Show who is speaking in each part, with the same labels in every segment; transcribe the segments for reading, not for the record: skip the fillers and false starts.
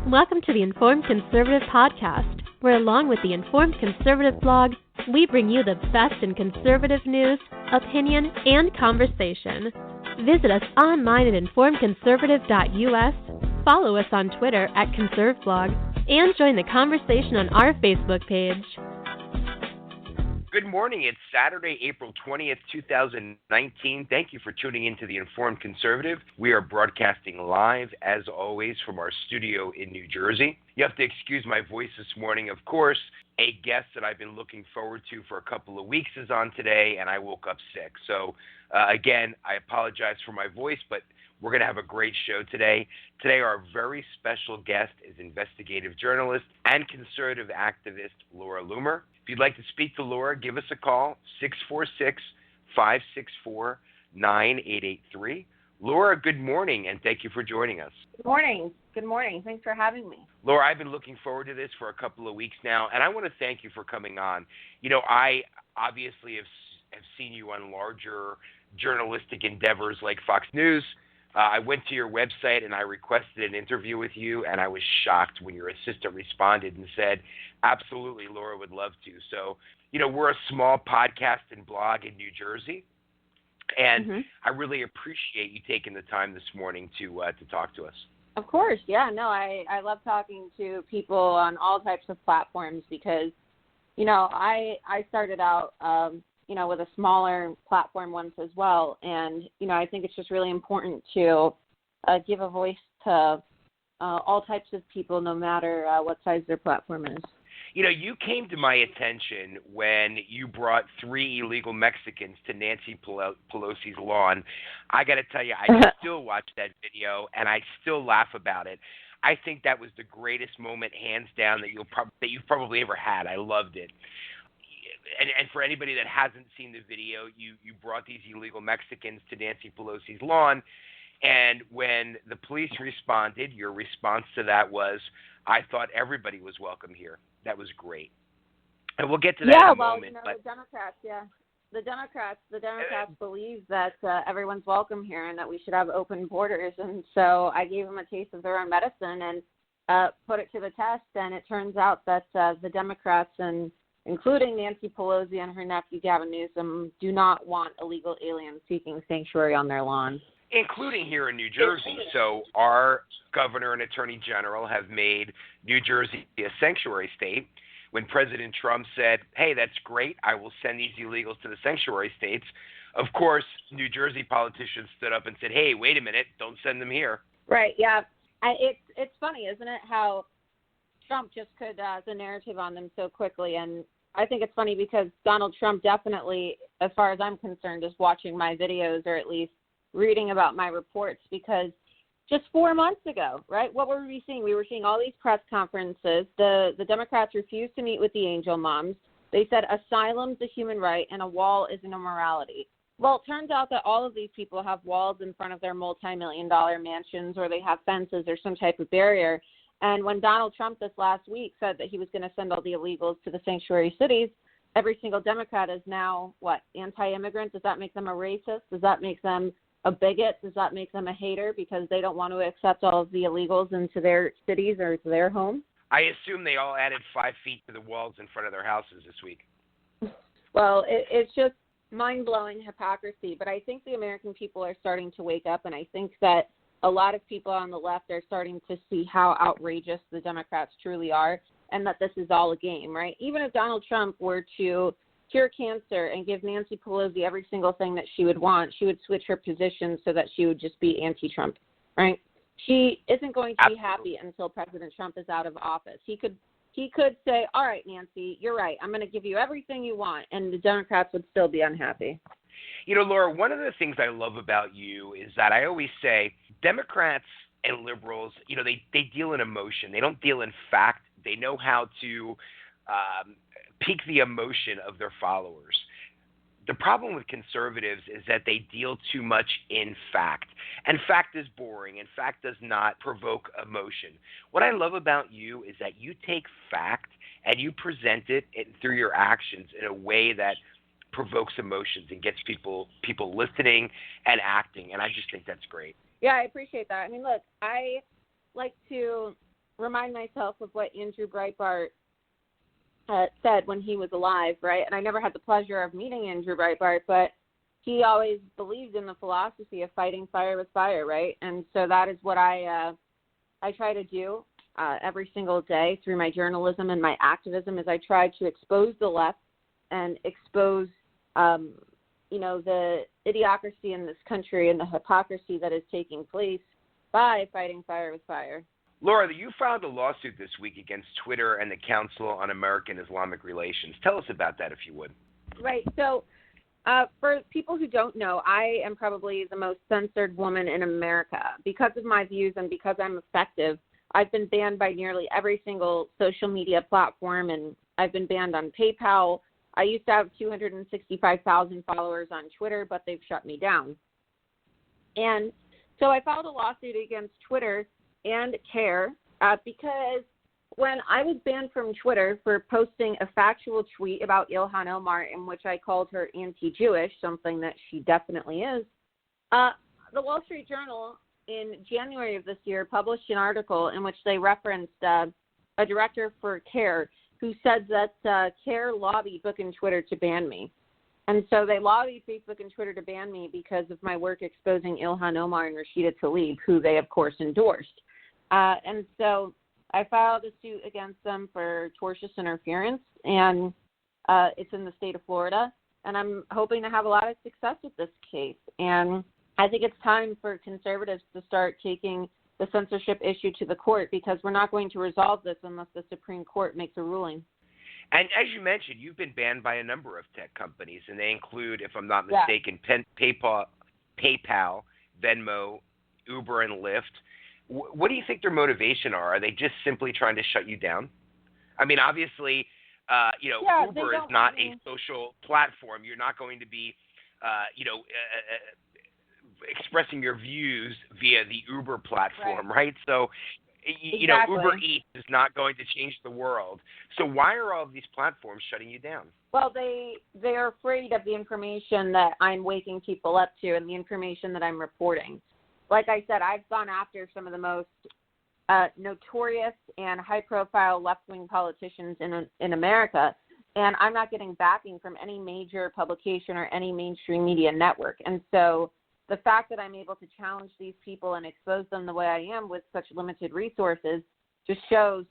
Speaker 1: Welcome to the Informed Conservative Podcast, where along with the Informed Conservative blog, we bring you the best in conservative news, opinion, and conversation. Visit us online at informedconservative.us, follow us on Twitter at ConserveBlog, and join the conversation on our Facebook page.
Speaker 2: Good morning. It's Saturday, April 20th, 2019. Thank you for tuning into the Informed Conservative. We are broadcasting live, as always, from our studio in New Jersey. You have to excuse my voice this morning. Of course, a guest that I've been looking forward to for a couple of weeks is on today, and I woke up sick. So, again, I apologize for my voice, but we're going to have a great show today. Today, our very special guest is investigative journalist and conservative activist Laura Loomer. If you'd like to speak to Laura, give us a call, 646-564-9883. Laura, good morning, and thank you for joining us.
Speaker 3: Good morning. Good morning. Thanks for having me.
Speaker 2: Laura, I've been looking forward to this for a couple of weeks now, and I want to thank you for coming on. You know, I obviously have seen you on larger journalistic endeavors like Fox News. I went to your website and I requested an interview with you, and I was shocked when your assistant responded and said, absolutely, Laura would love to. So, you know, we're a small podcast and blog in New Jersey, and I really appreciate you taking the time this morning to talk to us.
Speaker 3: Of course. Yeah, no, I love talking to people on all types of platforms because, you know, I started out, you know, with a smaller platform once as well. And, you know, I think it's just really important to give a voice to all types of people, no matter what size their platform is.
Speaker 2: You know, you came to my attention when you brought 3 illegal Mexicans to Nancy Pelosi's lawn. I got to tell you, I still watch that video, and I still laugh about it. I think that was the greatest moment, hands down, that you've probably ever had. I loved it. And for anybody that hasn't seen the video, you brought these illegal Mexicans to Nancy Pelosi's lawn, and when the police responded, your response to that was, I thought everybody was welcome here. That was great. And we'll get to that in a moment.
Speaker 3: You know, but the Democrats believe that everyone's welcome here and that we should have open borders. And so I gave them a taste of their own medicine and put it to the test, and it turns out that the Democrats, and including Nancy Pelosi and her nephew Gavin Newsom, do not want illegal aliens seeking sanctuary on their lawn.
Speaker 2: Including here in New Jersey. So our governor and attorney general have made New Jersey a sanctuary state. When President Trump said, hey, that's great, I will send these illegals to the sanctuary states, of course, New Jersey politicians stood up and said, hey, wait a minute, don't send them here.
Speaker 3: Right, yeah. It's funny, isn't it, how Trump just could the narrative on them so quickly. And I think it's funny because Donald Trump definitely, as far as I'm concerned, is watching my videos, or at least reading about my reports, because just 4 months ago, right, what were we seeing? We were seeing all these press conferences. The Democrats refused to meet with the angel moms. They said asylum's a human right and a wall is an immorality. Well, it turns out that all of these people have walls in front of their multi-million-dollar mansions, or they have fences or some type of barrier. And when Donald Trump this last week said that he was going to send all the illegals to the sanctuary cities, every single Democrat is now, anti-immigrant? Does that make them a racist? Does that make them a bigot? Does that make them a hater because they don't want to accept all of the illegals into their cities or to their home?
Speaker 2: I assume they all added 5 feet to the walls in front of their houses this week.
Speaker 3: Well, it's just mind-blowing hypocrisy. But I think the American people are starting to wake up, and I think that a lot of people on the left are starting to see how outrageous the Democrats truly are, and that this is all a game, right? Even if Donald Trump were to cure cancer and give Nancy Pelosi every single thing that she would want, she would switch her position so that she would just be anti-Trump, right? She isn't going to be happy until President Trump is out of office. He could say, all right, Nancy, you're right. I'm going to give you everything you want, and the Democrats would still be unhappy.
Speaker 2: You know, Laura, one of the things I love about you is that I always say Democrats and liberals, you know, they deal in emotion. They don't deal in fact. They know how to pique the emotion of their followers. The problem with conservatives is that they deal too much in fact. And fact is boring, and fact does not provoke emotion. What I love about you is that you take fact and you present it through your actions in a way that provokes emotions and gets people listening and acting. And I just think that's great.
Speaker 3: Yeah, I appreciate that. I mean, look, I like to remind myself of what Andrew Breitbart said when he was alive, right? And I never had the pleasure of meeting Andrew Breitbart, but he always believed in the philosophy of fighting fire with fire, right? And so that is what I try to do every single day through my journalism and my activism, is I try to expose the left and expose, the idiocracy in this country and the hypocrisy that is taking place by fighting fire with fire.
Speaker 2: Laura, you filed a lawsuit this week against Twitter and the Council on American Islamic Relations. Tell us about that, if you would.
Speaker 3: Right. So for people who don't know, I am probably the most censored woman in America. Because of my views and because I'm effective, I've been banned by nearly every single social media platform, and I've been banned on PayPal. I used to have 265,000 followers on Twitter, but they've shut me down. And so I filed a lawsuit against Twitter and CARE because when I was banned from Twitter for posting a factual tweet about Ilhan Omar in which I called her anti-Jewish, something that she definitely is, the Wall Street Journal in January of this year published an article in which they referenced a director for CARE who said that CARE lobbied Facebook and Twitter to ban me. And so they lobbied Facebook and Twitter to ban me because of my work exposing Ilhan Omar and Rashida Tlaib, who they, of course, endorsed. And so I filed a suit against them for tortious interference, and it's in the state of Florida. And I'm hoping to have a lot of success with this case. And I think it's time for conservatives to start taking the censorship issue to the court, because we're not going to resolve this unless the Supreme Court makes a ruling.
Speaker 2: And as you mentioned, you've been banned by a number of tech companies, and they include, if I'm not mistaken, PayPal, Venmo, Uber, and Lyft. What do you think their motivation are? Are they just simply trying to shut you down? I mean, obviously, Uber is not a social platform. You're not going to be, expressing your views via the Uber platform, right? So,
Speaker 3: Exactly.
Speaker 2: Uber Eats is not going to change the world. So why are all of these platforms shutting you down?
Speaker 3: Well, they are afraid of the information that I'm waking people up to and the information that I'm reporting. Like I said, I've gone after some of the most notorious and high-profile left-wing politicians in America, and I'm not getting backing from any major publication or any mainstream media network. And so the fact that I'm able to challenge these people and expose them the way I am with such limited resources just shows,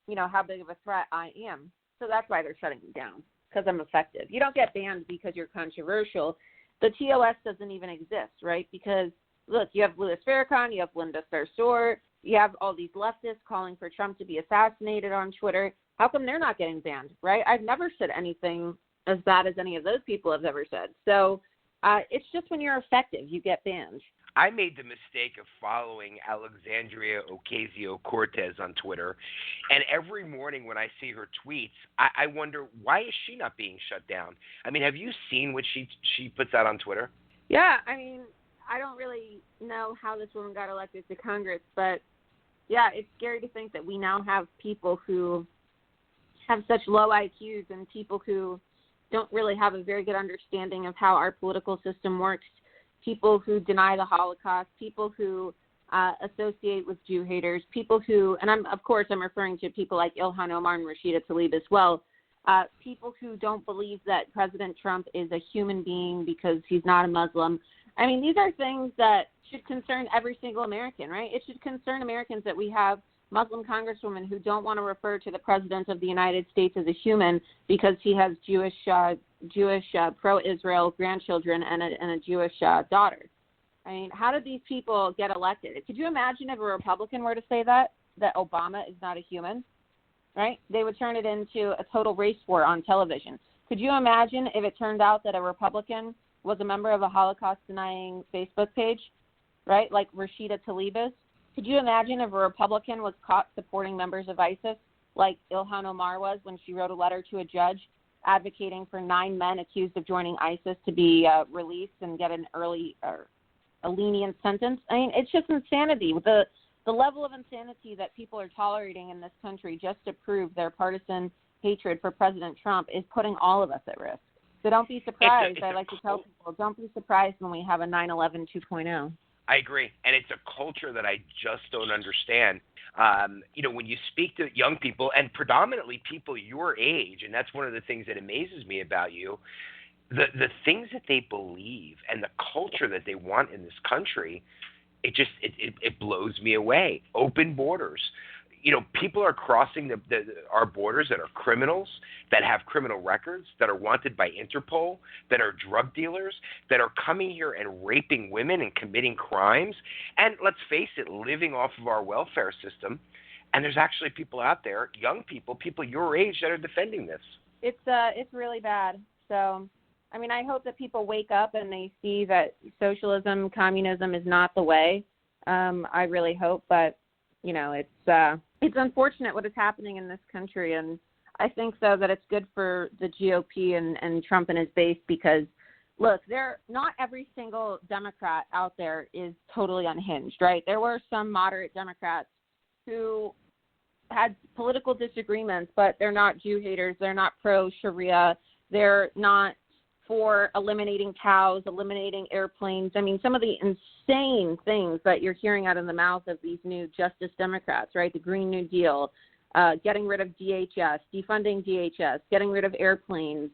Speaker 3: how big of a threat I am. So that's why they're shutting me down, because I'm effective. You don't get banned because you're controversial. The TOS doesn't even exist, right? Because, look, you have Louis Farrakhan, you have Linda Sarsour, you have all these leftists calling for Trump to be assassinated on Twitter. How come they're not getting banned, right? I've never said anything as bad as any of those people have ever said. So it's just when you're effective, you get banned.
Speaker 2: I made the mistake of following Alexandria Ocasio-Cortez on Twitter, and every morning when I see her tweets, I wonder, why is she not being shut down? I mean, have you seen what she puts out on Twitter?
Speaker 3: Yeah, I mean, I don't really know how this woman got elected to Congress, but yeah, it's scary to think that we now have people who have such low IQs and people who don't really have a very good understanding of how our political system works, people who deny the Holocaust, people who associate with Jew haters, people who, and I'm referring to people like Ilhan Omar and Rashida Tlaib as well, people who don't believe that President Trump is a human being because he's not a Muslim. I mean, these are things that should concern every single American, right? It should concern Americans that we have Muslim congresswomen who don't want to refer to the President of the United States as a human because he has Jewish pro-Israel grandchildren and a Jewish daughter. I mean, how did these people get elected? Could you imagine if a Republican were to say that Obama is not a human, right? They would turn it into a total race war on television. Could you imagine if it turned out that a Republican was a member of a Holocaust-denying Facebook page, right, like Rashida Tlaib is? Could you imagine if a Republican was caught supporting members of ISIS, like Ilhan Omar was when she wrote a letter to a judge advocating for 9 men accused of joining ISIS to be released and get a lenient sentence? I mean, it's just insanity. The level of insanity that people are tolerating in this country just to prove their partisan hatred for President Trump is putting all of us at risk. So don't be surprised. I like to tell people, don't be surprised when we have a 9/11 2.0.
Speaker 2: I agree, and it's a culture that I just don't understand. When you speak to young people, and predominantly people your age, and that's one of the things that amazes me about you, the things that they believe and the culture that they want in this country, it blows me away. Open borders. People are crossing our borders that are criminals, that have criminal records, that are wanted by Interpol, that are drug dealers, that are coming here and raping women and committing crimes, and let's face it, living off of our welfare system. And there's actually people out there, young people your age, that are defending this.
Speaker 3: It's really bad. So, I mean, I hope that people wake up and they see that socialism, communism is not the way. I really hope, but it's unfortunate what is happening in this country, and I think, though, that it's good for the GOP and Trump and his base because, look, not every single Democrat out there is totally unhinged, right? There were some moderate Democrats who had political disagreements, but they're not Jew haters. They're not pro-Sharia. They're not for eliminating cows, eliminating airplanes. I mean, some of the insane things that you're hearing out of the mouth of these new Justice Democrats, right? The Green New Deal, getting rid of DHS, defunding DHS, getting rid of airplanes,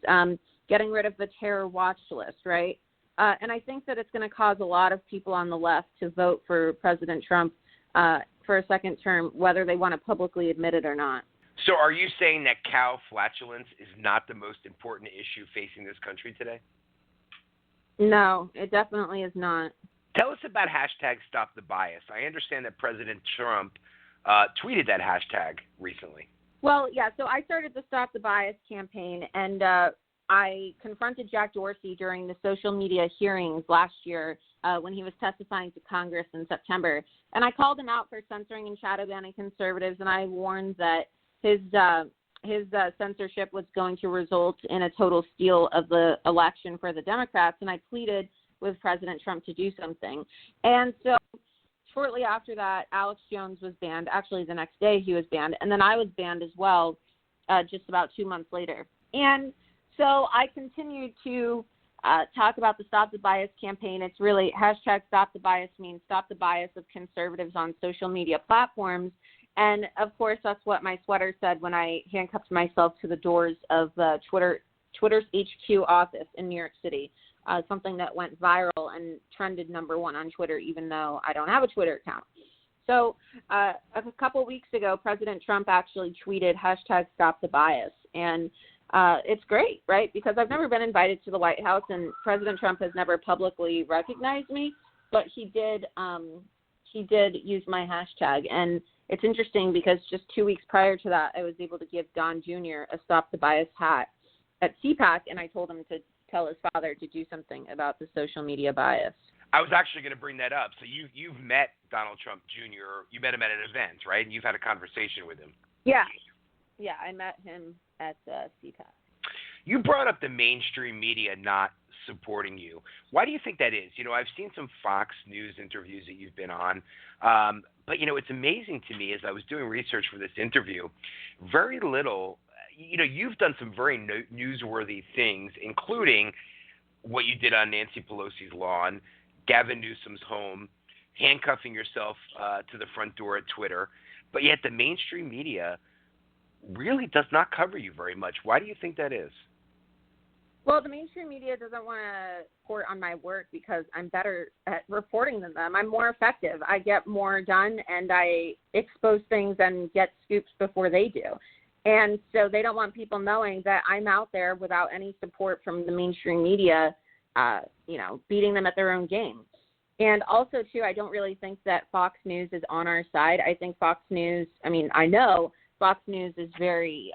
Speaker 3: getting rid of the terror watch list, right? And I think that it's going to cause a lot of people on the left to vote for President Trump for a second term, whether they want to publicly admit it or not.
Speaker 2: So are you saying that cow flatulence is not the most important issue facing this country today?
Speaker 3: No, it definitely is not.
Speaker 2: Tell us about hashtag Stop the Bias. I understand that President Trump tweeted that hashtag recently.
Speaker 3: Well, yeah, so I started the Stop the Bias campaign, and I confronted Jack Dorsey during the social media hearings last year when he was testifying to Congress in September. And I called him out for censoring and shadow banning conservatives, and I warned that his censorship was going to result in a total steal of the election for the Democrats, and I pleaded with President Trump to do something. And so shortly after that, Alex Jones was banned. Actually, the next day he was banned, and then I was banned as well just about 2 months later. And so I continued to talk about the Stop the Bias campaign. It's really hashtag Stop the Bias means stop the bias of conservatives on social media platforms. And, of course, that's what my sweater said when I handcuffed myself to the doors of Twitter's HQ office in New York City, something that went viral and trended number one on Twitter, even though I don't have a Twitter account. So a couple weeks ago, President Trump actually tweeted hashtag Stop the Bias. And it's great, right, because I've never been invited to the White House, and President Trump has never publicly recognized me, but he did use my hashtag. And it's interesting because just 2 weeks prior to that, I was able to give Don Jr. a Stop the Bias hat at CPAC, and I told him to tell his father to do something about the social media bias.
Speaker 2: I was actually going to bring that up. So you've met Donald Trump Jr. You met him at an event, right? And you've had a conversation with him.
Speaker 3: Yeah, I met him at CPAC.
Speaker 2: You brought up the mainstream media not supporting you. Why do you think that is? I've seen some Fox News interviews that you've been on, but it's amazing to me as I was doing research for this interview, very little, you've done some very newsworthy things, including what you did on Nancy Pelosi's lawn, Gavin Newsom's home, handcuffing yourself to the front door at Twitter, but yet the mainstream media really does not cover you very much. Why do you think that is?
Speaker 3: Well, the mainstream media doesn't want to report on my work because I'm better at reporting than them. I'm more effective. I get more done, and I expose things and get scoops before they do. And so they don't want people knowing that I'm out there without any support from the mainstream media, beating them at their own game. And also, too, I don't really think that Fox News is on our side. I think Fox News, I know Fox News is very,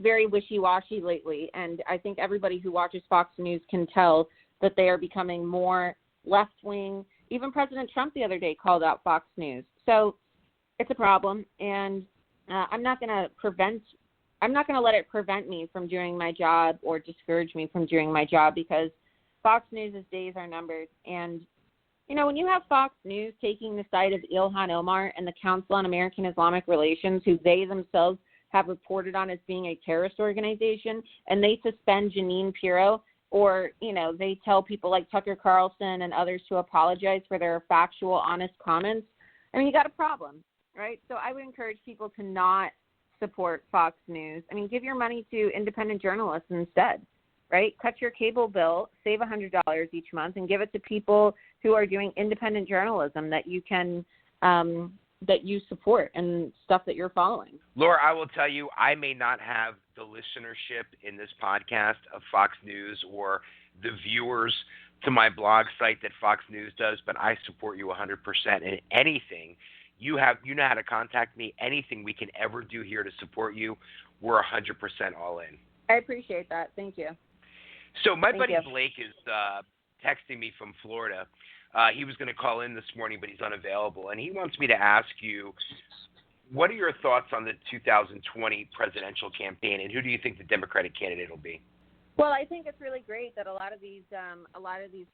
Speaker 3: very wishy-washy lately, and I think everybody who watches Fox News can tell that they are becoming more left-wing. Even President Trump the other day called out Fox News. So it's a problem, and I'm not going to let it prevent me from doing my job or discourage me from doing my job because Fox News' days are numbered. And, when you have Fox News taking the side of Ilhan Omar and the Council on American Islamic Relations, who they themselves have reported on as being a terrorist organization, and they suspend Jeanine Pirro, or, they tell people like Tucker Carlson and others to apologize for their factual, honest comments, I mean, you got a problem, right? So I would encourage people to not support Fox News. I mean, give your money to independent journalists instead, right? Cut your cable bill, save $100 each month, and give it to people who are doing independent journalism that you can that you support and stuff that you're following.
Speaker 2: Laura, I will tell you, I may not have the listenership in this podcast of Fox News or the viewers to my blog site that Fox News does, but I support you 100%. And anything you know how to contact me. Anything we can ever do here to support you, we're 100% all in.
Speaker 3: I appreciate that. Thank you.
Speaker 2: So my buddy Blake is texting me from Florida. He was going to call in this morning, but he's unavailable. And he wants me to ask you, what are your thoughts on the 2020 presidential campaign, and who do you think the Democratic candidate will be?
Speaker 3: Well, I think it's really great that a lot of these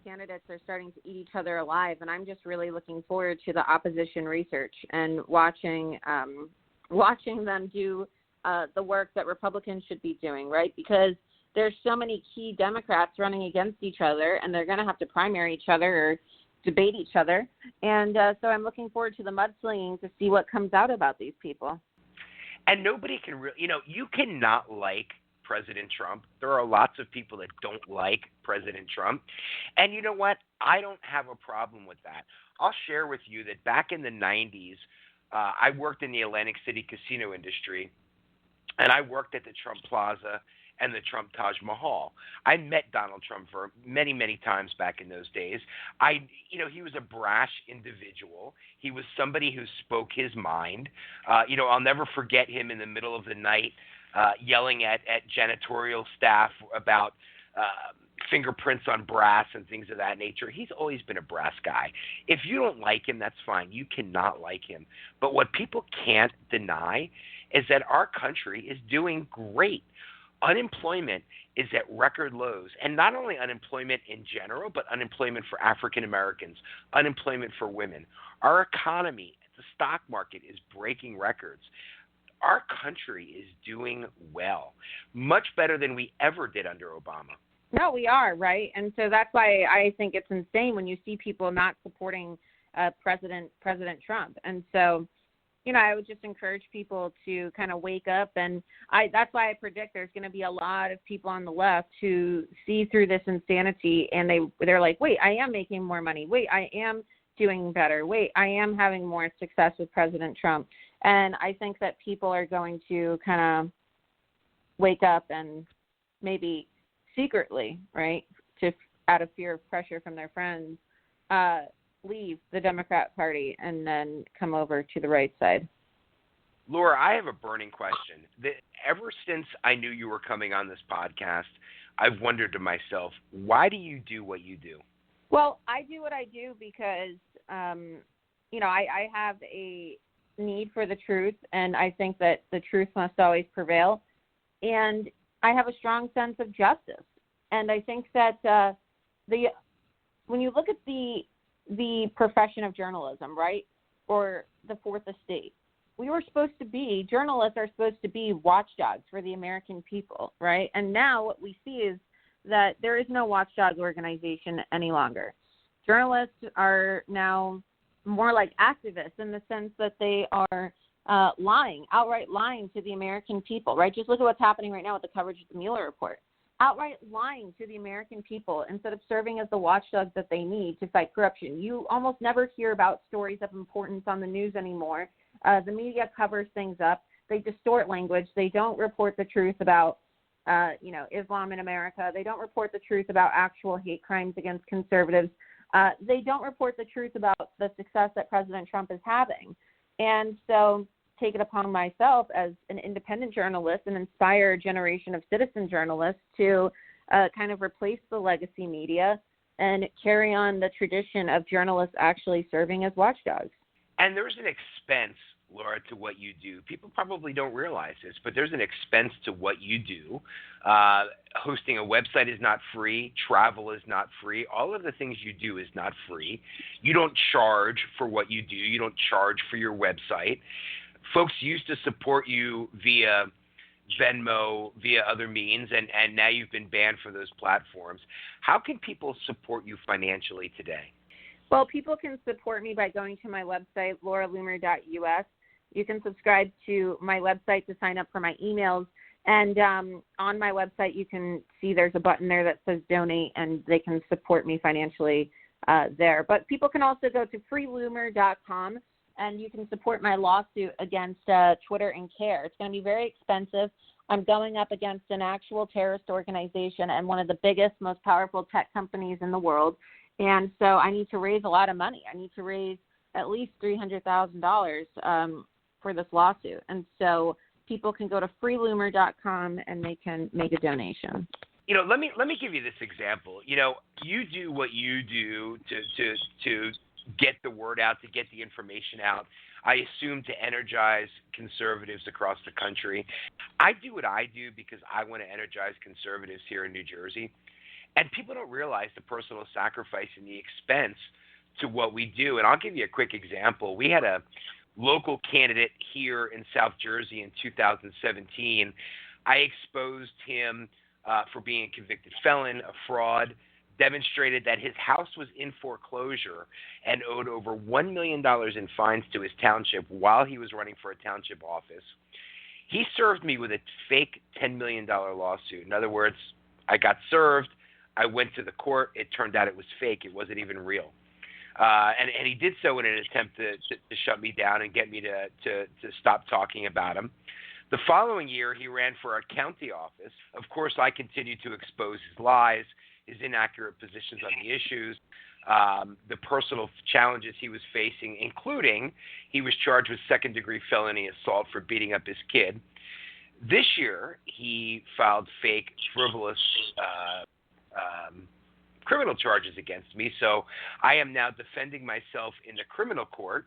Speaker 3: candidates are starting to eat each other alive, and I'm just really looking forward to the opposition research and watching them do the work that Republicans should be doing, right? Because there's so many key Democrats running against each other, and they're going to have to primary each other or debate each other. And so I'm looking forward to the mudslinging to see what comes out about these people.
Speaker 2: And nobody can really, you cannot like President Trump. There are lots of people that don't like President Trump. And you know what? I don't have a problem with that. I'll share with you that back in the 90s, I worked in the Atlantic City casino industry, and I worked at the Trump Plaza and the Trump Taj Mahal. I met Donald Trump for many, many times back in those days. He was a brash individual. He was somebody who spoke his mind. I'll never forget him in the middle of the night yelling at janitorial staff about fingerprints on brass and things of that nature. He's always been a brass guy. If you don't like him, that's fine. You cannot like him. But what people can't deny is that our country is doing great. Unemployment is at record lows, and not only unemployment in general, but unemployment for African Americans, unemployment for women. Our economy, the stock market, is breaking records. Our country is doing well, much better than we ever did under Obama.
Speaker 3: No, we are, right? And so that's why I think it's insane when you see people not supporting President Trump. And so, I would just encourage people to kind of wake up. And that's why I predict there's going to be a lot of people on the left who see through this insanity, and they're like, wait, I am making more money. Wait, I am doing better. Wait, I am having more success with President Trump. And I think that people are going to kind of wake up and maybe secretly, right, out of fear of pressure from their friends, leave the Democrat Party and then come over to the right side.
Speaker 2: Laura, I have a burning question. Ever since I knew you were coming on this podcast, I've wondered to myself, why do you do what you do?
Speaker 3: Well, I do what I do because, I have a need for the truth, and I think that the truth must always prevail. And I have a strong sense of justice. And I think that when you look at the profession of journalism, right, or the fourth estate, journalists are supposed to be watchdogs for the American people, right? And now what we see is that there is no watchdog organization any longer. Journalists are now more like activists in the sense that they are outright lying to the American people, right? Just look at what's happening right now with the coverage of the Mueller report. Outright lying to the American people instead of serving as the watchdogs that they need to fight corruption. You almost never hear about stories of importance on the news anymore. The media covers things up. They distort language. They don't report the truth about, Islam in America. They don't report the truth about actual hate crimes against conservatives. They don't report the truth about the success that President Trump is having. And so take it upon myself as an independent journalist and inspire a generation of citizen journalists to kind of replace the legacy media and carry on the tradition of journalists actually serving as watchdogs.
Speaker 2: And there's an expense, Laura, to what you do. People probably don't realize this, but there's an expense to what you do. Hosting a website is not free. Travel is not free. All of the things you do is not free. You don't charge for what you do. You don't charge for your website. Folks used to support you via Venmo, via other means, and now you've been banned from those platforms. How can people support you financially today?
Speaker 3: Well, people can support me by going to my website, lauraloomer.us. You can subscribe to my website to sign up for my emails. And on my website, you can see there's a button there that says donate, and they can support me financially there. But people can also go to freeloomer.com, and you can support my lawsuit against Twitter and CARE. It's going to be very expensive. I'm going up against an actual terrorist organization and one of the biggest, most powerful tech companies in the world. And so I need to raise a lot of money. I need to raise at least $300,000 for this lawsuit. And so people can go to freeloomer.com and they can make a donation.
Speaker 2: Let me give you this example. You do what you do to get the word out, to get the information out. I assume to energize conservatives across the country. I do what I do because I want to energize conservatives here in New Jersey. And people don't realize the personal sacrifice and the expense to what we do. And I'll give you a quick example. We had a local candidate here in South Jersey in 2017. I exposed him for being a convicted felon, a fraud, demonstrated that his house was in foreclosure and owed over $1 million in fines to his township while he was running for a township office. He served me with a fake $10 million lawsuit. In other words, I got served. I went to the court. It turned out it was fake. It wasn't even real. And he did so in an attempt to shut me down and get me to stop talking about him. The following year, he ran for a county office. Of course, I continued to expose his lies, his inaccurate positions on the issues, the personal challenges he was facing, including he was charged with second-degree felony assault for beating up his kid. This year, he filed fake, frivolous criminal charges against me. So I am now defending myself in the criminal court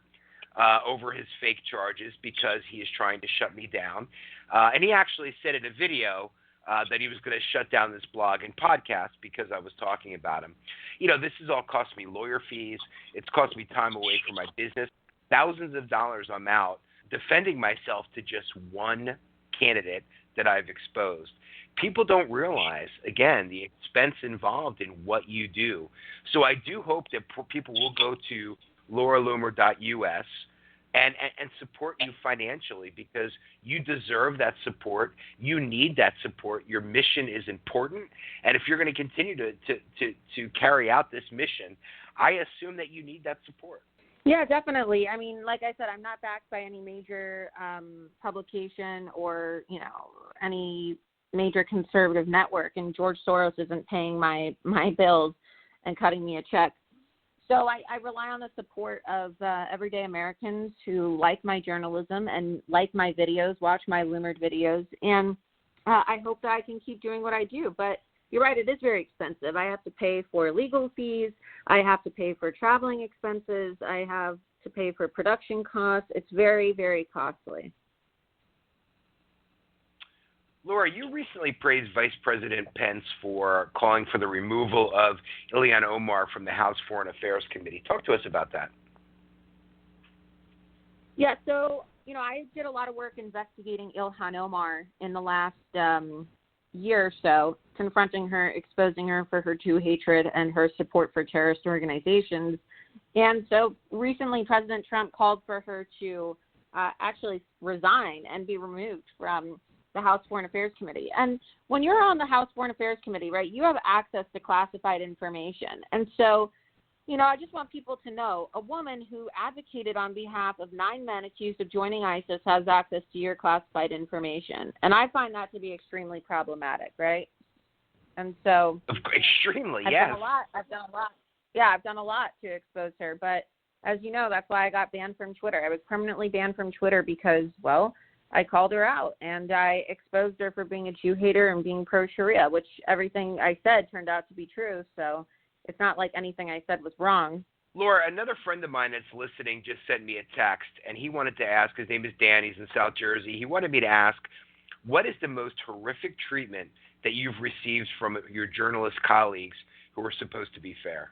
Speaker 2: over his fake charges because he is trying to shut me down. And he actually said in a video that he was going to shut down this blog and podcast because I was talking about him. This has all cost me lawyer fees. It's cost me time away from my business. Thousands of dollars I'm out defending myself to just one candidate that I've exposed. People don't realize, again, the expense involved in what you do. So I do hope that people will go to lauraloomer.us and support you financially because you deserve that support. You need that support. Your mission is important. And if you're going to continue to carry out this mission, I assume that you need that support.
Speaker 3: Yeah, definitely. I mean, like I said, I'm not backed by any major publication or, any major conservative network, and George Soros isn't paying my bills and cutting me a check. So I rely on the support of everyday Americans who like my journalism and like my videos, watch my Loomered videos, and I hope that I can keep doing what I do. But you're right, it is very expensive. I have to pay for legal fees. I have to pay for traveling expenses. I have to pay for production costs. It's very, very costly.
Speaker 2: Laura, you recently praised Vice President Pence for calling for the removal of Ilhan Omar from the House Foreign Affairs Committee. Talk to us about that.
Speaker 3: Yeah, so, I did a lot of work investigating Ilhan Omar in the last year or so, confronting her, exposing her for her Jew hatred and her support for terrorist organizations. And so recently President Trump called for her to actually resign and be removed from the House Foreign Affairs Committee. And when you're on the House Foreign Affairs Committee, right, you have access to classified information. And so, I just want people to know a woman who advocated on behalf of 9 men accused of joining ISIS has access to your classified information. And I find that to be extremely problematic, right? And so
Speaker 2: extremely,
Speaker 3: I've
Speaker 2: yes.
Speaker 3: done a lot to expose her. But as you know, that's why I got banned from Twitter. I was permanently banned from Twitter because, well, I called her out and I exposed her for being a Jew hater and being pro-Sharia, which everything I said turned out to be true. So it's not like anything I said was wrong.
Speaker 2: Laura, another friend of mine that's listening just sent me a text, and he wanted to ask, his name is Dan, he's in South Jersey. He wanted me to ask, what is the most horrific treatment that you've received from your journalist colleagues who are supposed to be fair?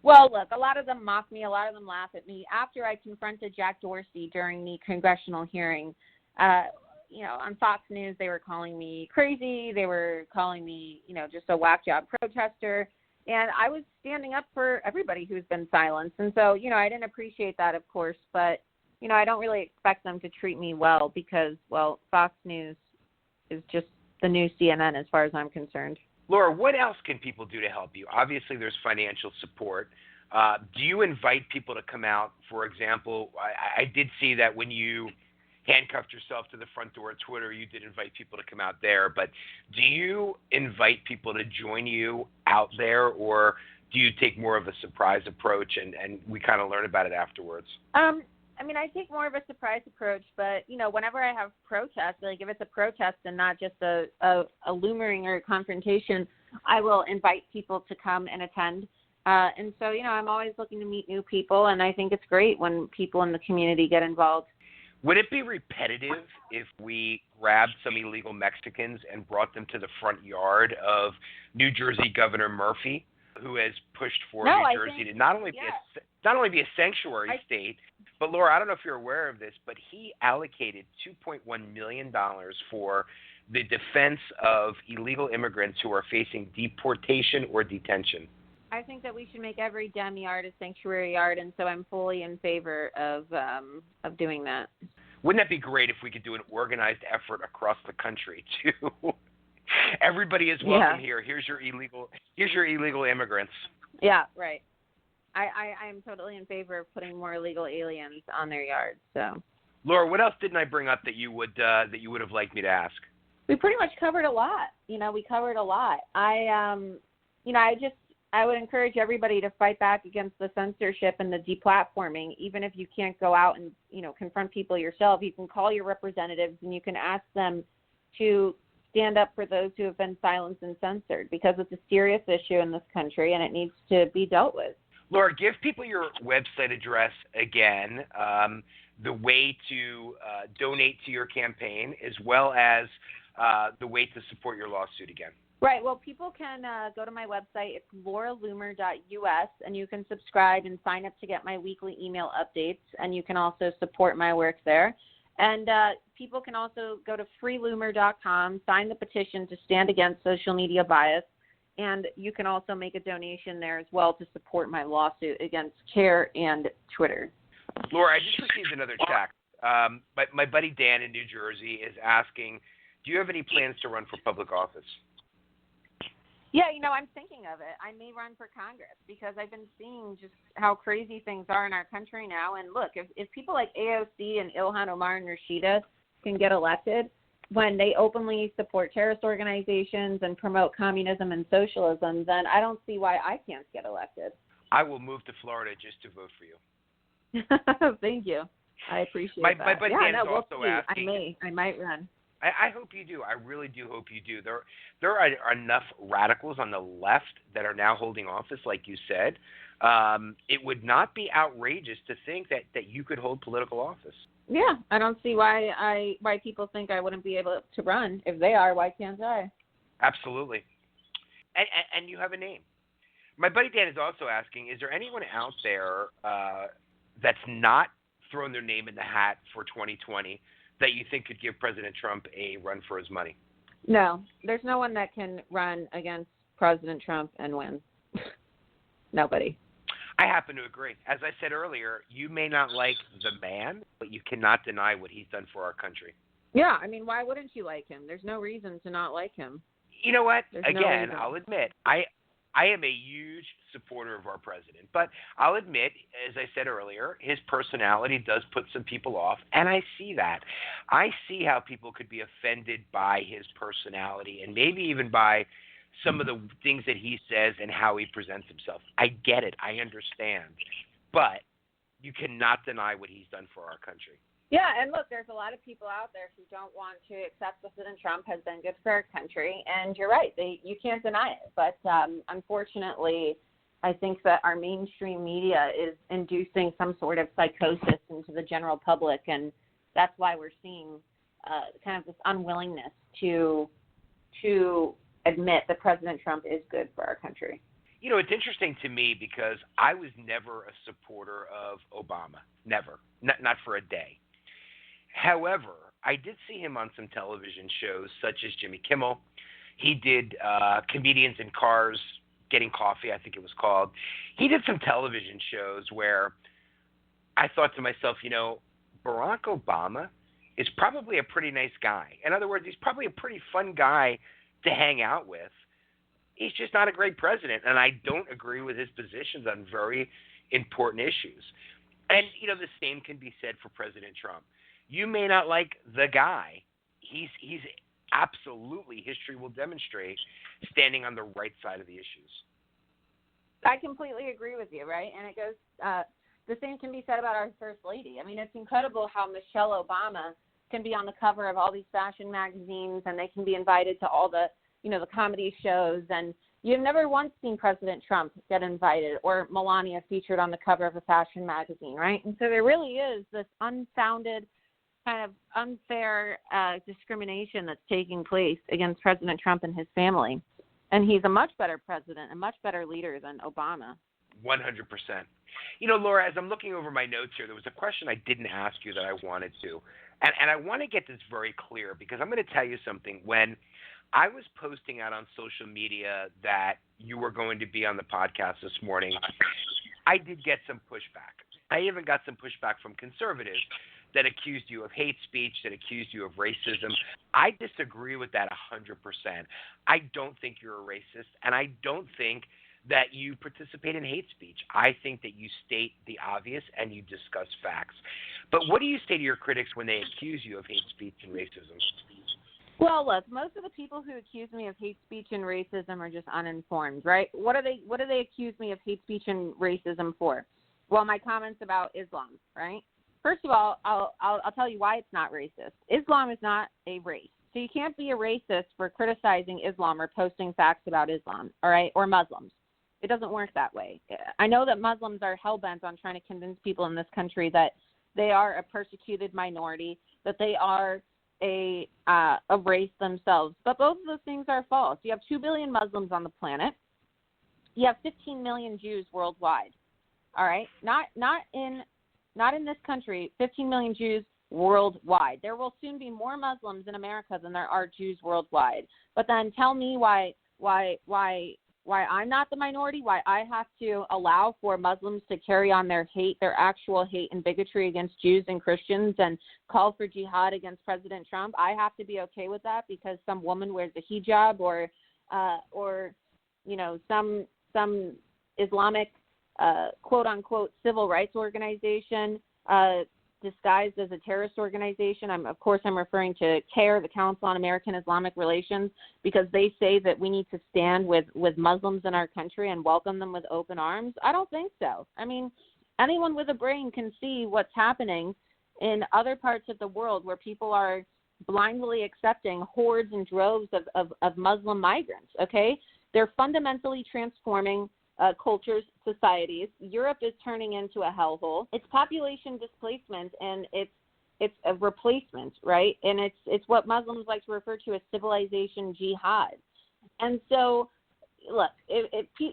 Speaker 3: Well, look, a lot of them mock me. A lot of them laugh at me. After I confronted Jack Dorsey during the congressional hearing, on Fox News, they were calling me crazy. They were calling me, just a whack job protester. And I was standing up for everybody who's been silenced. And so, I didn't appreciate that, of course. But, I don't really expect them to treat me well because, well, Fox News is just the new CNN as far as I'm concerned.
Speaker 2: Laura, what else can people do to help you? Obviously, there's financial support. Do you invite people to come out? For example, I did see that when you handcuffed yourself to the front door at Twitter, you did invite people to come out there. But do you invite people to join you out there, or do you take more of a surprise approach and we kind of learn about it afterwards?
Speaker 3: I take more of a surprise approach, but, whenever I have protests, like if it's a protest and not just a loomering or a confrontation, I will invite people to come and attend. And so, I'm always looking to meet new people, and I think it's great when people in the community get involved.
Speaker 2: Would it be repetitive if we grabbed some illegal Mexicans and brought them to the front yard of New Jersey Governor Murphy, who has pushed for New Jersey to not only be a sanctuary state, but Laura, I don't know if you're aware of this, but he allocated $2.1 million for the defense of illegal immigrants who are facing deportation or detention.
Speaker 3: I think that we should make every Dem yard a sanctuary yard, and so I'm fully in favor of doing that.
Speaker 2: Wouldn't that be great if we could do an organized effort across the country to everybody is welcome here. Here's your illegal immigrants.
Speaker 3: Yeah, right. I am totally in favor of putting more illegal aliens on their yards. So,
Speaker 2: Laura, what else didn't I bring up that you would have liked me to ask?
Speaker 3: We pretty much covered a lot. We covered a lot. I would encourage everybody to fight back against the censorship and the deplatforming. Even if you can't go out and, confront people yourself, you can call your representatives and you can ask them to stand up for those who have been silenced and censored, because it's a serious issue in this country and it needs to be dealt with.
Speaker 2: Laura, give people your website address again, the way to donate to your campaign, as well as the way to support your lawsuit again.
Speaker 3: Right. Well, people can go to my website. It's lauraloomer.us, and you can subscribe and sign up to get my weekly email updates, and you can also support my work there. And people can also go to freeloomer.com, sign the petition to stand against social media bias, and you can also make a donation there as well to support my lawsuit against CARE and Twitter.
Speaker 2: Laura, I just received another text. My buddy Dan in New Jersey is asking, do you have any plans to run for public office?
Speaker 3: Yeah, I'm thinking of it. I may run for Congress because I've been seeing just how crazy things are in our country now. And look, if people like AOC and Ilhan Omar and Rashida can get elected when they openly support terrorist organizations and promote communism and socialism, then I don't see why I can't get elected.
Speaker 2: I will move to Florida just to vote for you.
Speaker 3: Thank you. I appreciate that.
Speaker 2: My buddy Dan is also asking.
Speaker 3: I might run.
Speaker 2: I hope you do. I really do hope you do. There are enough radicals on the left that are now holding office, like you said. It would not be outrageous to think that you could hold political office.
Speaker 3: Yeah, I don't see why people think I wouldn't be able to run. If they are, why can't I?
Speaker 2: Absolutely. And you have a name. My buddy Dan is also asking, is there anyone out there that's not thrown their name in the hat for 2020 that you think could give President Trump a run for his money?
Speaker 3: No, there's no one that can run against President Trump and win. Nobody.
Speaker 2: I happen to agree. As I said earlier, you may not like the man, but you cannot deny what he's done for our country.
Speaker 3: Yeah, why wouldn't you like him? There's no reason to not like him.
Speaker 2: You know what?
Speaker 3: There's
Speaker 2: Again, I'll admit, I am a huge supporter of our president, but I'll admit, as I said earlier, his personality does put some people off, and I see that. I see how people could be offended by his personality and maybe even by some of the things that he says and how he presents himself. I get it. I understand. But you cannot deny what he's done for our country.
Speaker 3: Yeah, and look, there's a lot of people out there who don't want to accept President Trump has been good for our country, and you're right, you can't deny it. But unfortunately, I think that our mainstream media is inducing some sort of psychosis into the general public, and that's why we're seeing kind of this unwillingness to admit that President Trump is good for our country.
Speaker 2: You know, it's interesting to me because I was never a supporter of Obama. Never. Not for a day. However, I did see him on some television shows such as Jimmy Kimmel. He did Comedians in Cars Getting Coffee, I think it was called. He did some television shows where I thought to myself, Barack Obama is probably a pretty nice guy. In other words, he's probably a pretty fun guy to hang out with. He's just not a great president, and I don't agree with his positions on very important issues. And, the same can be said for President Trump. You may not like the guy. He's absolutely, history will demonstrate, standing on the right side of the issues.
Speaker 3: I completely agree with you, right? And it goes, the same can be said about our First Lady. I mean, it's incredible how Michelle Obama can be on the cover of all these fashion magazines, and they can be invited to all the, the comedy shows. And you've never once seen President Trump get invited or Melania featured on the cover of a fashion magazine, right? And so there really is this unfounded, kind of unfair discrimination that's taking place against President Trump and his family. And he's a much better president, a much better leader than Obama.
Speaker 2: 100%. Laura, as I'm looking over my notes here, there was a question I didn't ask you that I wanted to. And I want to get this very clear because I'm going to tell you something. When I was posting out on social media that you were going to be on the podcast this morning, I did get some pushback. I even got some pushback from conservatives that accused you of hate speech, that accused you of racism. I disagree with that 100%. I don't think you're a racist, and I don't think that you participate in hate speech. I think that you state the obvious and you discuss facts. But what do you say to your critics when they accuse you of hate speech and racism?
Speaker 3: Well, look, most of the people who accuse me of hate speech and racism are just uninformed, right? What do they accuse me of hate speech and racism for? Well, my comments about Islam, right? First of all, I'll tell you why it's not racist. Islam is not a race. So you can't be a racist for criticizing Islam or posting facts about Islam, all right, or Muslims. It doesn't work that way. I know that Muslims are hell-bent on trying to convince people in this country that they are a persecuted minority, that they are a race themselves. But both of those things are false. You have 2 billion Muslims on the planet. You have 15 million Jews worldwide. All right? Not in this country, 15 million Jews worldwide. There will soon be more Muslims in America than there are Jews worldwide. But then tell me why I'm not the minority, why I have to allow for Muslims to carry on their hate, their actual hate and bigotry against Jews and Christians and call for jihad against President Trump. I have to be okay with that because some woman wears a hijab or some Islamic quote unquote civil rights organization disguised as a terrorist organization. I'm referring to CAIR, the Council on American Islamic Relations, because they say that we need to stand with Muslims in our country and welcome them with open arms. I don't think so. I mean, anyone with a brain can see what's happening in other parts of the world where people are blindly accepting hordes and droves of Muslim migrants, okay? They're fundamentally transforming cultures, societies. Europe is turning into a hellhole. It's population displacement and it's a replacement, right? And it's what Muslims like to refer to as civilization jihad. And so, look,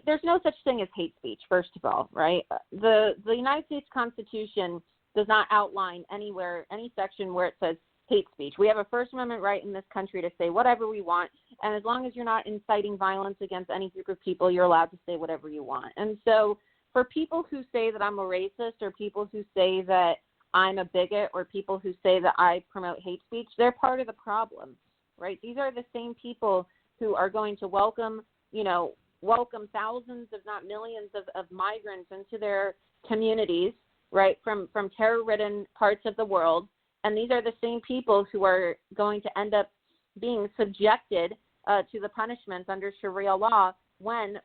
Speaker 3: there's no such thing as hate speech, first of all, right? The United States Constitution does not outline anywhere any section where it says hate speech. We have a First Amendment right in this country to say whatever we want, and as long as you're not inciting violence against any group of people, you're allowed to say whatever you want. And so for people who say that I'm a racist or people who say that I'm a bigot or people who say that I promote hate speech, they're part of the problem, right? These are the same people who are going to welcome thousands, if not millions of migrants into their communities, right, from terror-ridden parts of the world. And these are the same people who are going to end up being subjected to the punishments under Sharia law when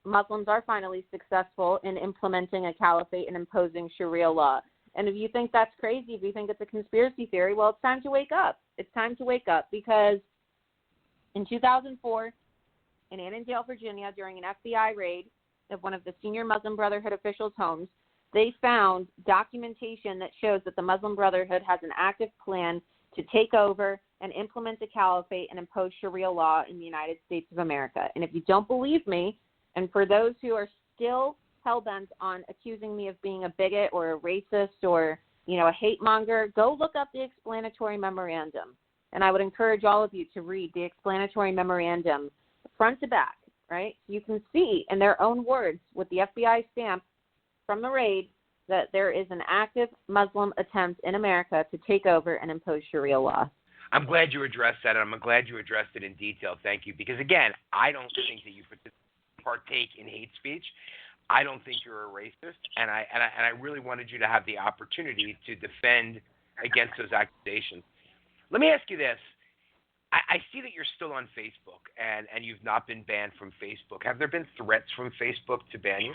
Speaker 3: Muslims are finally successful in implementing a caliphate and imposing Sharia law. And if you think that's crazy, if you think it's a conspiracy theory, well, it's time to wake up. It's time to wake up because in 2004, in Annandale, Virginia, during an FBI raid of one of the senior Muslim Brotherhood officials' homes, they found documentation that shows that the Muslim Brotherhood has an active plan to take over and implement a caliphate and impose Sharia law in the United States of America. And if you don't believe me, and for those who are still hell-bent on accusing me of being a bigot or a racist or a hate monger, go look up the explanatory memorandum. And I would encourage all of you to read the explanatory memorandum front to back, right? You can see in their own words with the FBI stamp from the raid that there is an active Muslim attempt in America to take over and impose Sharia law.
Speaker 2: I'm glad you addressed that, and I'm glad you addressed it in detail. Thank you. Because, again, I don't think that you partake in hate speech. I don't think you're a racist, and I really wanted you to have the opportunity to defend against those accusations. Let me ask you this. I see that you're still on Facebook, and you've not been banned from Facebook. Have there been threats from Facebook to ban you?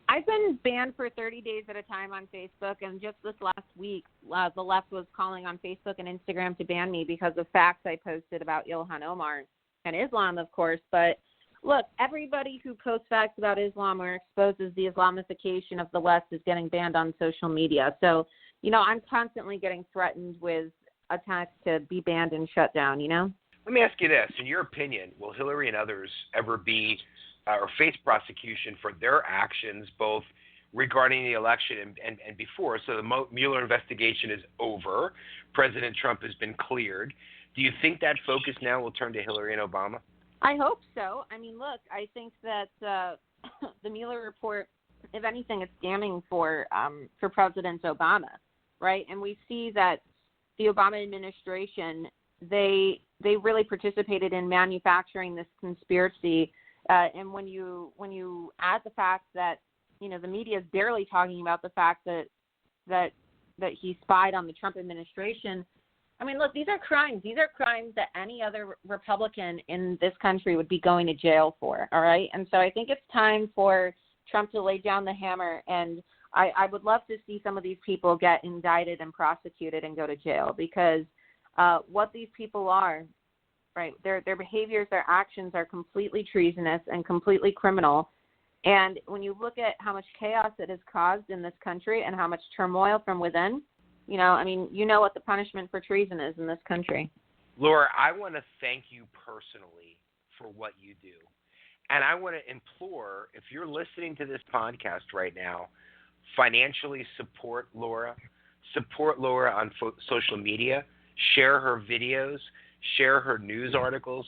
Speaker 3: I've been banned for 30 days at a time on Facebook, and just this last week, the left was calling on Facebook and Instagram to ban me because of facts I posted about Ilhan Omar and Islam, of course. But look, everybody who posts facts about Islam or exposes the Islamification of the West is getting banned on social media. So, I'm constantly getting threatened with attacks to be banned and shut down,
Speaker 2: Let me ask you this. In your opinion, will Hillary and others ever be or face prosecution for their actions, both regarding the election and before? So the Mueller investigation is over. President Trump has been cleared. Do you think that focus now will turn to Hillary and Obama?
Speaker 3: I hope so. I mean, look, I think that the Mueller report, if anything, is damning for President Obama, right? And we see that the Obama administration, they really participated in manufacturing this conspiracy. And when you add the fact that the media is barely talking about the fact that he spied on the Trump administration. I mean, look, these are crimes. These are crimes that any other Republican in this country would be going to jail for. All right. And so I think it's time for Trump to lay down the hammer. And I would love to see some of these people get indicted and prosecuted and go to jail, because what these people are, right, their behaviors, their actions are completely treasonous and completely criminal. And when you look at how much chaos it has caused in this country and how much turmoil from within, what the punishment for treason is in this country.
Speaker 2: Laura, I want to thank you personally for what you do. And I want to implore, if you're listening to this podcast right now, financially support Laura. Support Laura on social media. Share her videos. Share her news articles.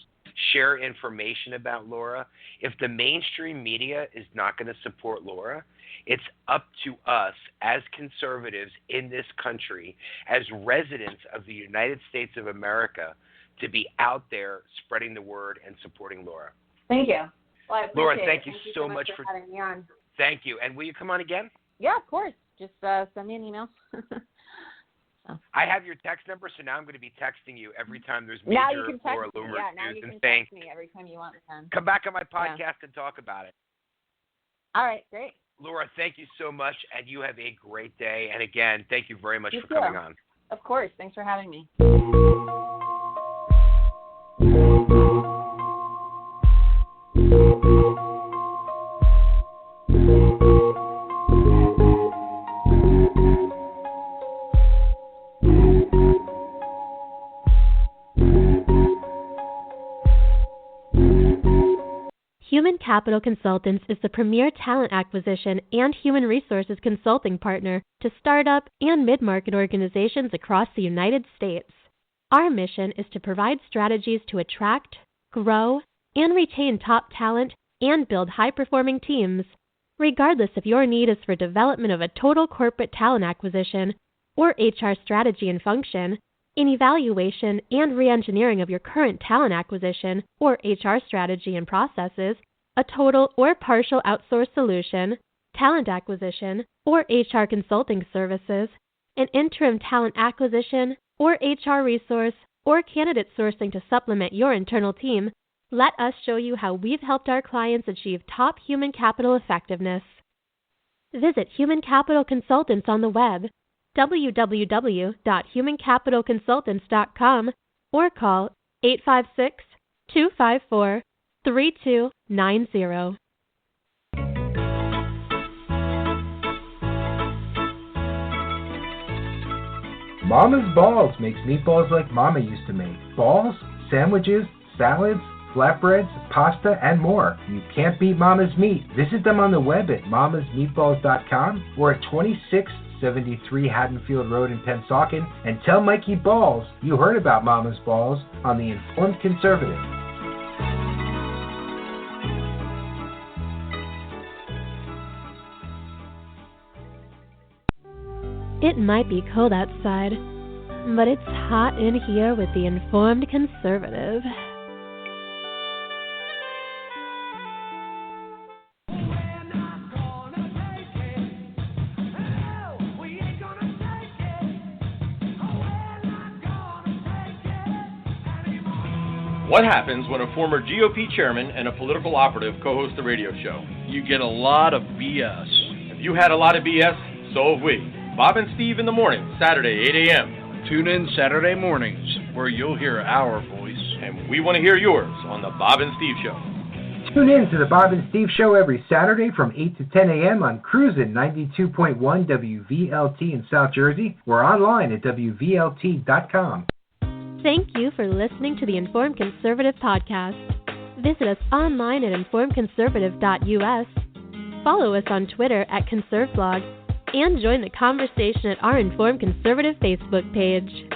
Speaker 2: Share information about Laura. If the mainstream media is not going to support Laura, it's up to us as conservatives in this country, as residents of the United States of America, to be out there spreading the word and supporting Laura.
Speaker 3: Thank you. Well,
Speaker 2: Laura, thank you so
Speaker 3: much
Speaker 2: for
Speaker 3: having me on.
Speaker 2: Thank you. And will you come on again?
Speaker 3: Yeah, of course. Just send me an email.
Speaker 2: I have your text number, so now I'm going to be texting you every time there's major Laura Loomer news and saying,
Speaker 3: text me every time you want.
Speaker 2: Come back on my podcast and talk about it.
Speaker 3: All right, great.
Speaker 2: Laura, thank you so much, and you have a great day. And again, thank you very much for coming on.
Speaker 3: Of course. Thanks for having me.
Speaker 1: Human Capital Consultants is the premier talent acquisition and human resources consulting partner to startup and mid-market organizations across the United States. Our mission is to provide strategies to attract, grow, and retain top talent and build high-performing teams. Regardless if your need is for development of a total corporate talent acquisition or HR strategy and function, in evaluation and re-engineering of your current talent acquisition or HR strategy and processes, a total or partial outsourced solution, talent acquisition, or HR consulting services, an interim talent acquisition, or HR resource, or candidate sourcing to supplement your internal team, let us show you how we've helped our clients achieve top human capital effectiveness. Visit Human Capital Consultants on the web, www.humancapitalconsultants.com, or call 856-254-3290.
Speaker 4: Mama's Balls makes meatballs like Mama used to make. Balls, sandwiches, salads, flatbreads, pasta, and more. You can't beat Mama's meat. Visit them on the web at mamasmeatballs.com or at 26 173 Haddonfield Road in Pennsauken, and tell Mikey Balls you heard about Mama's Balls on The Informed Conservative.
Speaker 1: It might be cold outside, but it's hot in here with The Informed Conservative.
Speaker 5: What happens when a former GOP chairman and a political operative co-host a radio show?
Speaker 6: You get a lot of BS.
Speaker 5: If you had a lot of BS, so have we. Bob and Steve in the morning, Saturday, 8 a.m.
Speaker 6: Tune in Saturday mornings, where you'll hear our voice.
Speaker 5: And we want to hear yours on The Bob and Steve Show.
Speaker 4: Tune in to The Bob and Steve Show every Saturday from 8 to 10 a.m. on Cruisin' 92.1 WVLT in South Jersey, or online at WVLT.com.
Speaker 1: Thank you for listening to the Informed Conservative Podcast. Visit us online at informedconservative.us. Follow us on Twitter at ConserveBlog, and join the conversation at our Informed Conservative Facebook page.